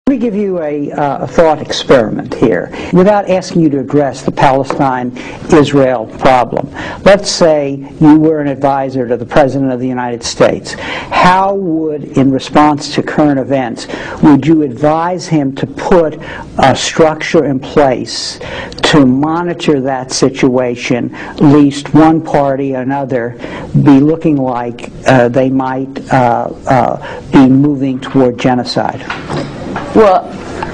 Let me give you a thought experiment here, without asking you to address the Palestine-Israel problem. Let's say you were an advisor to the President of the United States. How would, in response to current events, would you advise him to put a structure in place to monitor that situation, lest one party or another be looking like they might be moving toward genocide? Well,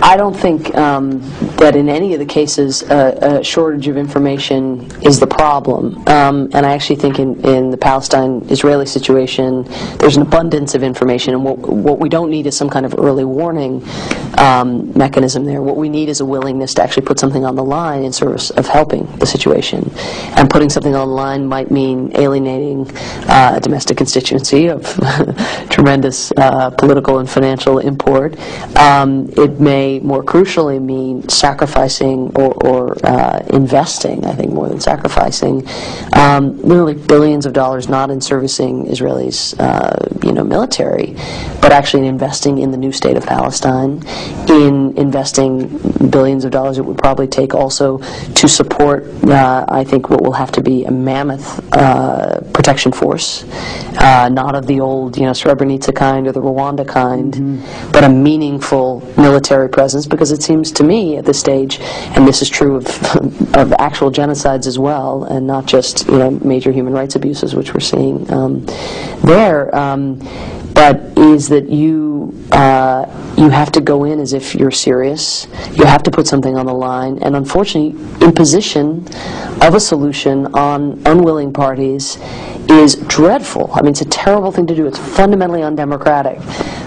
I don't think that in any of the cases a shortage of information is the problem. And I actually think in the Palestine-Israeli situation, there's an abundance of information. And what we don't need is some kind of early warning mechanism there. What we need is a willingness to actually put something on the line in service of helping the situation. And putting something on the line might mean alienating a domestic constituency of tremendous political and financial import. It may more crucially mean sacrificing or investing, I think more than sacrificing, literally billions of dollars not in servicing Israelis military, but actually in investing in the new state of Palestine, in investing billions of dollars it would probably take also to support, I think, what will have to be a mammoth protection force, not of the old Srebrenica kind or the Rwanda kind, but a meaningful military presence, because it seems to me at this stage, and this is true of actual genocides as well, and not just major human rights abuses, which we're seeing there, but is that you have to go in as if you're serious. You have to put something on the line, and unfortunately, imposition of a solution on unwilling parties is dreadful. I mean, it's a terrible thing to do. It's fundamentally undemocratic.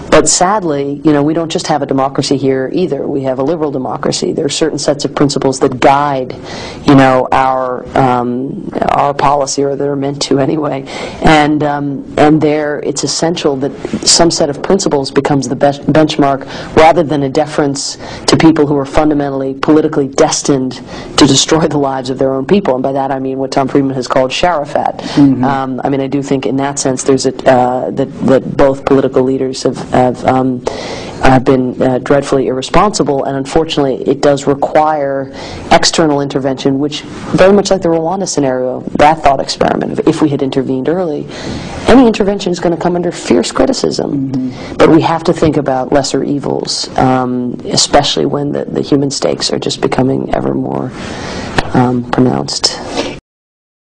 But sadly, we don't just have a democracy here either. We have a liberal democracy. There are certain sets of principles that guide, our policy, or that are meant to anyway. And there, it's essential that some set of principles becomes the benchmark, rather than a deference to people who are fundamentally politically destined to destroy the lives of their own people. And by that I mean what Tom Friedman has called Sharafat. I do think in that sense there's that both political leaders have been dreadfully irresponsible, and unfortunately it does require external intervention, which, very much like the Rwanda scenario, that thought experiment, if we had intervened early, any intervention is going to come under fierce criticism. But we have to think about lesser evils, especially when the human stakes are just becoming ever more pronounced.